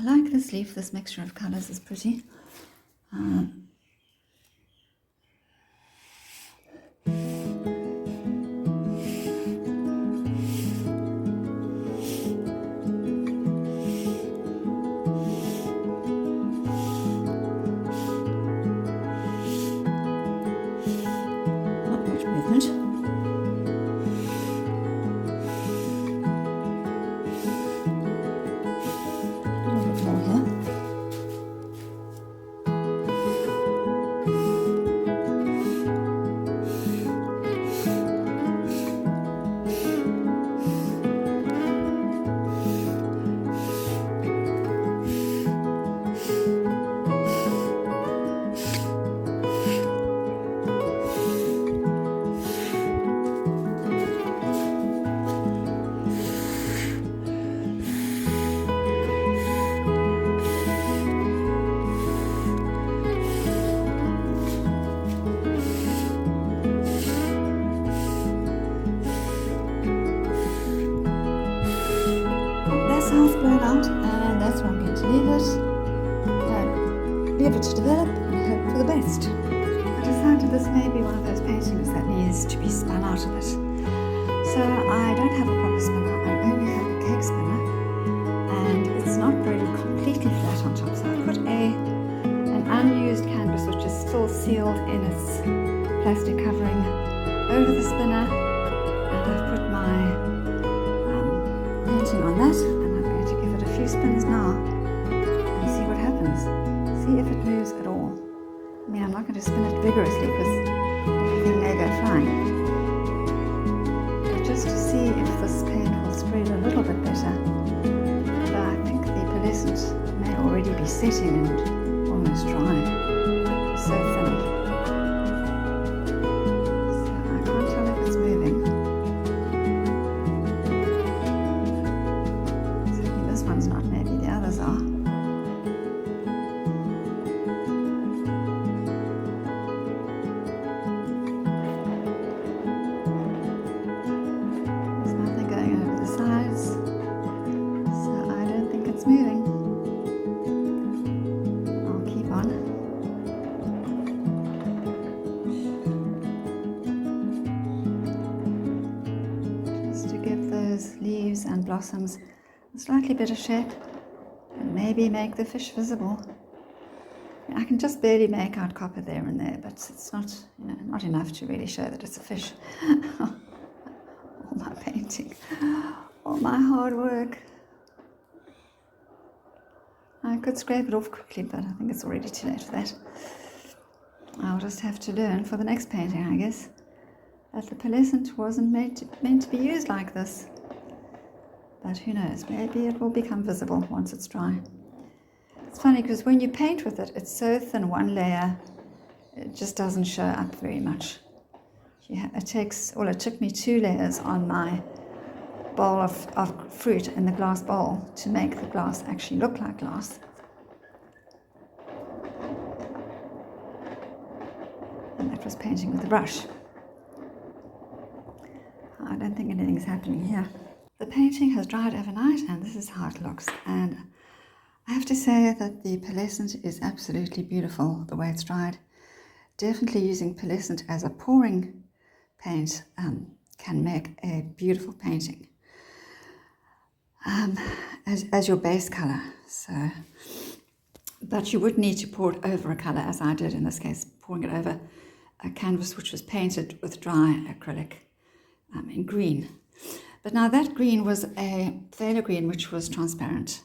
I like this leaf, this mixture of colours is pretty. Not much movement. A little bit more here. Half blown out, and that's where I'm going to leave it to develop and hope for the best. I decided this may be one of those paintings that needs to be spun out of it. So I don't have a proper spinner, I only have a cake spinner, and it's not very completely flat on top, so I put an unused canvas which is still sealed in its plastic covering over the spinner, and I've put my painting on that. Few spins now and see what happens. See if it moves at all. I mean, I'm not going to spin it vigorously because everything may go flying. But just to see if this paint will spread a little bit better. But I think the pearlescent may already be setting and almost dry. It's so thin. So I can't tell if it's moving. This one's not, maybe the others are. There's nothing going over the sides, so I don't think it's moving. I'll keep on. Just to give those leaves and blossoms a slightly better shape and maybe make the fish visible. I can just barely make out copper there and there, but it's not, not enough to really show that it's a fish. All my painting, all my hard work. I could scrape it off quickly, but I think it's already too late for that. I'll just have to learn for the next painting, I guess, that the pearlescent wasn't meant to be used like this. But who knows, maybe it will become visible once it's dry. It's funny because when you paint with it, it's so thin, one layer, it just doesn't show up very much. It took me 2 layers on my bowl of fruit in the glass bowl to make the glass actually look like glass. And that was painting with a brush. I don't think anything's happening here. The painting has dried overnight and this is how it looks, and I have to say that the pearlescent is absolutely beautiful the way it's dried. Definitely using pearlescent as a pouring paint can make a beautiful painting as your base colour. So, but you would need to pour it over a colour, as I did in this case, pouring it over a canvas which was painted with dry acrylic in green. But now that green was a phthalo green which was transparent.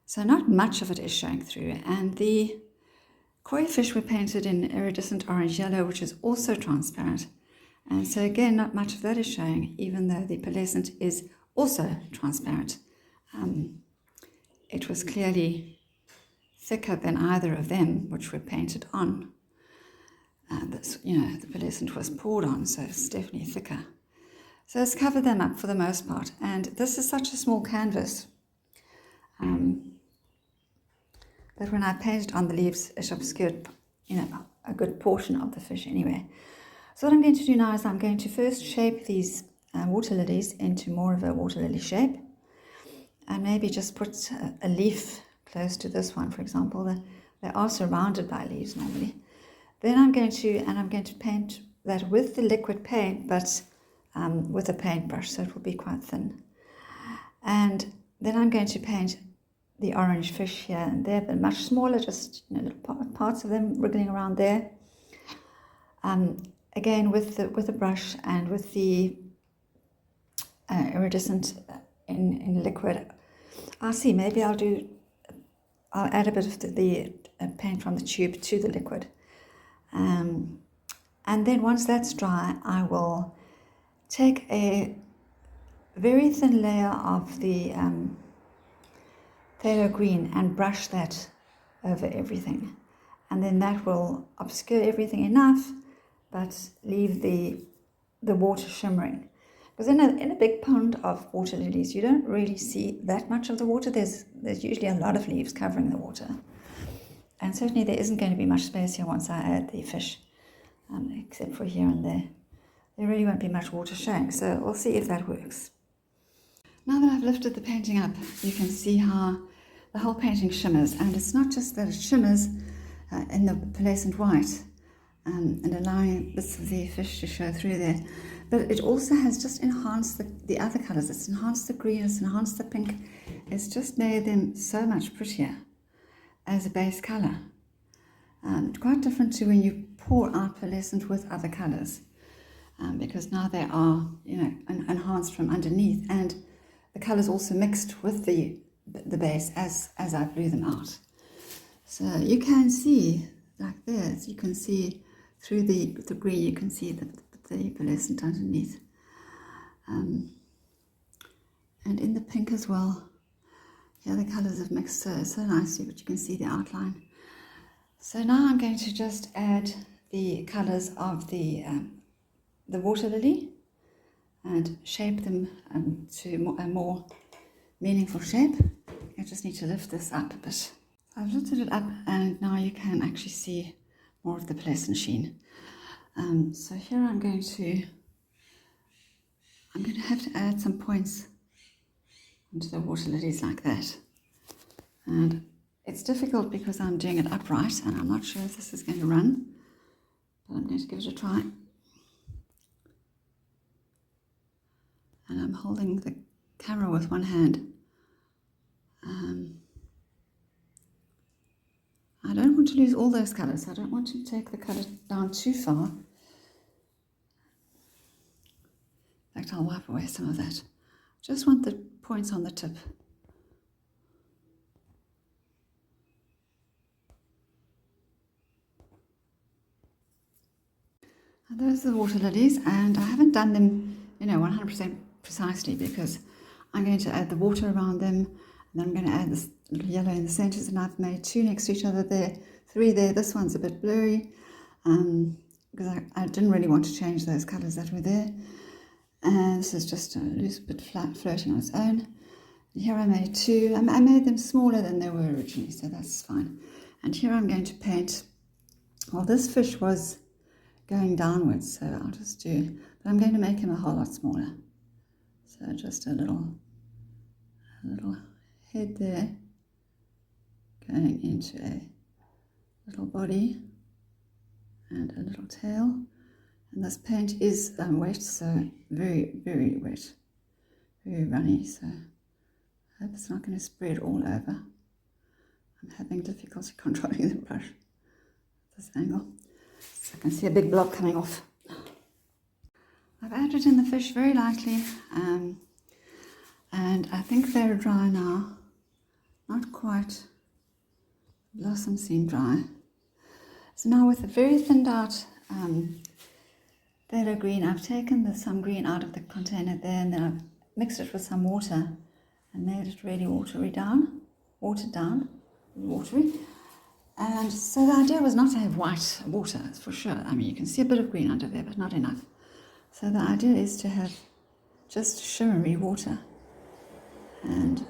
So not much of it is showing through. And the koi fish were painted in iridescent orange yellow, which is also transparent. And so again, not much of that is showing, even though the pearlescent is also transparent. It was clearly thicker than either of them, which were painted on. The pearlescent was poured on, so it's definitely thicker. So it's covered them up for the most part. And this is such a small canvas that when I painted on the leaves, it obscured, a good portion of the fish anyway. So what I'm going to do now is I'm going to first shape these water lilies into more of a water lily shape, and maybe just put a leaf close to this one, for example, they are surrounded by leaves normally. Then I'm going to paint that with the liquid paint, but with a paintbrush, so it will be quite thin. And then I'm going to paint the orange fish here and there, but much smaller, just little parts of them wriggling around there. Again with the brush and with the iridescent in liquid. I'll see, maybe I'll add a bit of the paint from the tube to the liquid. And then once that's dry, I will take a very thin layer of the phthalo green and brush that over everything. And then that will obscure everything enough, but leave the water shimmering. Because in a big pond of water lilies, you don't really see that much of the water. There's usually a lot of leaves covering the water. And certainly there isn't going to be much space here once I add the fish, except for here and there. There really won't be much water showing, so we'll see if that works. Now that I've lifted the painting up, you can see how the whole painting shimmers. And it's not just that it shimmers in the pearlescent white and allowing bits of the fish to show through there, but it also has just enhanced the other colours. It's enhanced the green, it's enhanced the pink. It's just made them so much prettier as a base colour. Quite different to when you pour out pearlescent with other colours, because now they are, enhanced from underneath, and the colours also mixed with the base as I blew them out. So you can see, like this, you can see through the green, you can see the pearlescent underneath. And in the pink as well, yeah, the colours have mixed so nicely, but you can see the outline. So now I'm going to just add the colours of the water lily and shape them to a more meaningful shape. I just need to lift this up a bit. So I've lifted it up, and now you can actually see more of the pearlescent sheen. So here I'm going to have to add some points into the water lilies like that. And it's difficult because I'm doing it upright and I'm not sure if this is going to run, but I'm going to give it a try. And I'm holding the camera with one hand. I don't want to lose all those colours. I don't want to take the colour down too far. In fact, I'll wipe away some of that. Just want the points on the tip. And those are the water lilies, and I haven't done them, 100% precisely, because I'm going to add the water around them, and then I'm going to add this little yellow in the centres, and I've made 2 next to each other there, 3 there. This one's a bit blurry, because I didn't really want to change those colours that were there. And this is just a loose bit flat floating on its own. And here I made 2. I made them smaller than they were originally, so that's fine. And here I'm going to paint, well, this fish was going downwards, so I'll just but I'm going to make him a whole lot smaller. So just a little head there, going into a little body and a little tail. And this paint is wet, so very, very wet, very runny, so I hope it's not going to spread all over. I'm having difficulty controlling the brush at this angle. So I can see a big blob coming off. I've added in the fish very lightly, and I think they're dry now. Not quite. The blossoms seem dry. So now with the very thinned out phthalo green, I've taken some green out of the container there, and then I've mixed it with some water and made it really watered down, watery. And so the idea was not to have white water, for sure. I mean, you can see a bit of green under there, but not enough. So the idea is to have just shimmery water. And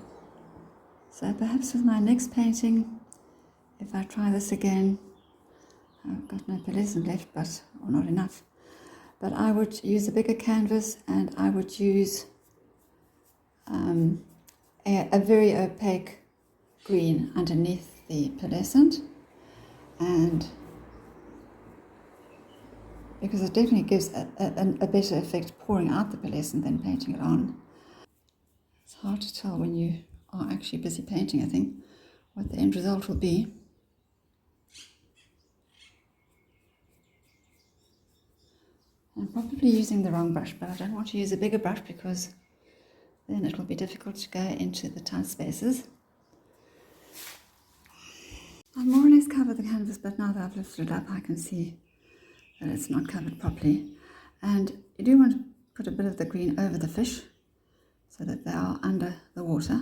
so perhaps with my next painting, if I try this again, I've got no pearlescent left, or not enough. But I would use a bigger canvas, and I would use a very opaque green underneath the pearlescent, and because it definitely gives a better effect pouring out the pearlescent than painting it on. It's hard to tell when you are actually busy painting, I think, what the end result will be. I'm probably using the wrong brush, but I don't want to use a bigger brush because then it will be difficult to go into the tight spaces. I've more or less covered the canvas, but now that I've lifted it up, I can see that it's not covered properly. And you do want to put a bit of the green over the fish so that they are under the water.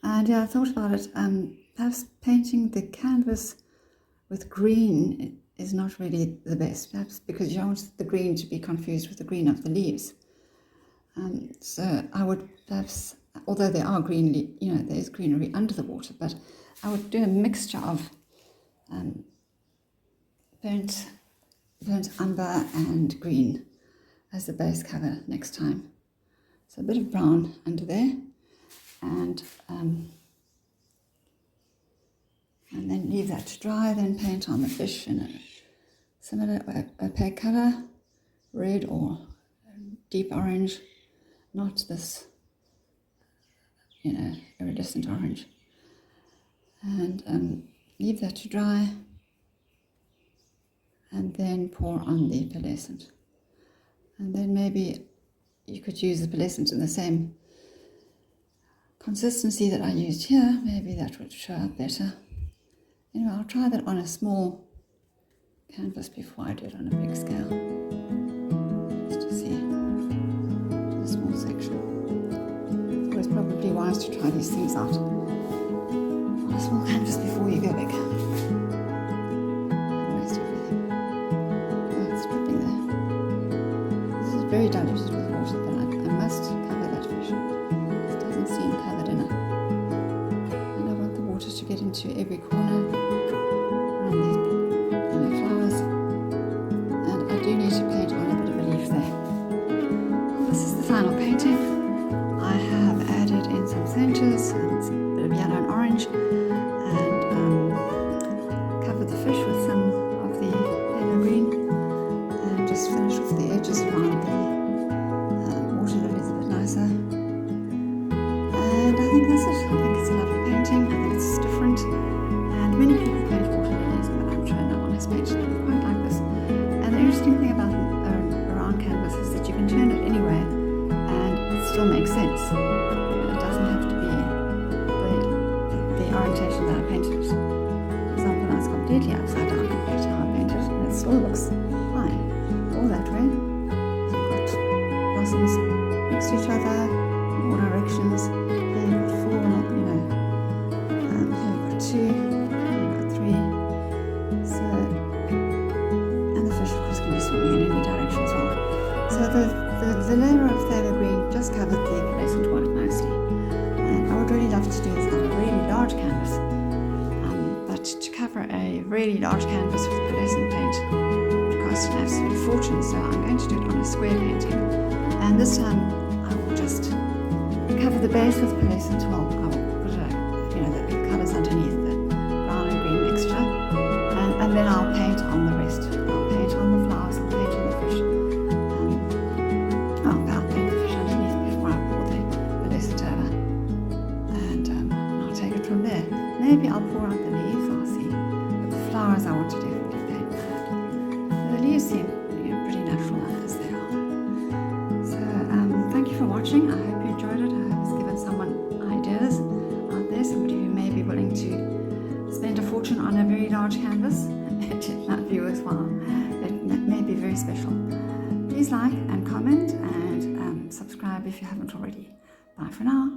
And yeah, I thought about it, perhaps painting the canvas with green is not really the best, perhaps because you don't want the green to be confused with the green of the leaves. So I would perhaps, although there are green, there is greenery under the water, but I would do a mixture of burnt umber and green as the base cover next time. So a bit of brown under there, and then leave that to dry, then paint on the fish in a similar opaque colour, red or deep orange, not this, iridescent orange. And leave that to dry, and then pour on the pearlescent. And then maybe you could use the pearlescent in the same consistency that I used here. Maybe that would show up better. Anyway, I'll try that on a small canvas before I do it on a big scale, just to see a small section. So it's probably wise to try these things out on a small canvas before you go big. Waste everything. Oh, it's dripping there. This is very diluted with water, but I must cover that fish. It doesn't seem covered enough. And I want the water to get into every corner around these flowers. And I do need to paint on a bit of a leaf there. This is the final painting. I have added in some centers and a bit of yellow and orange, and covered the fish with some of the yellow green, and just finished off the edges around the water lilies a bit nicer. And I think that's it. I think it's a lovely painting. I think it's different, and many people paint water lilies, but I'm sure no one has painted them quite like this. And the interesting thing about a round canvas is that you can turn it anyway and it still makes sense. It doesn't have to be the orientation that I painted it. For example, now it's completely upside down compared to how I painted it, and it still looks fine. All that way. So you've got blossoms next to each other in all directions. Here you've got 4, here you've got 2, here you've got 3. So, and the fish of course can be swimming in any direction as well. So the layer of phthalo green just covered the pearlescent quite nicely. And I would really love to do this on a really large canvas. But to cover a really large canvas with pearlescent paint would cost an absolute fortune. So I'm going to do it on a square painting. And this time I will just cover the base with pearlescent. Well, I will put the colours underneath, the brown and green mixture. And then I'll paint on the rest. I'll paint on the flowers, I'll paint on the fish. I'll paint the fish underneath before I pour the pearlescent over. And I'll take it from there. Maybe I'll pour out the leaves, I'll see. But the flowers I want to definitely paint that. The leaves seem pretty natural as they are. So thank you for watching. I hope you enjoyed it. I hope it's given someone ideas out there, somebody who may be willing to spend a fortune on a very large canvas. It might be worthwhile. It may be very special. Please like and comment and subscribe if you haven't already. Bye for now.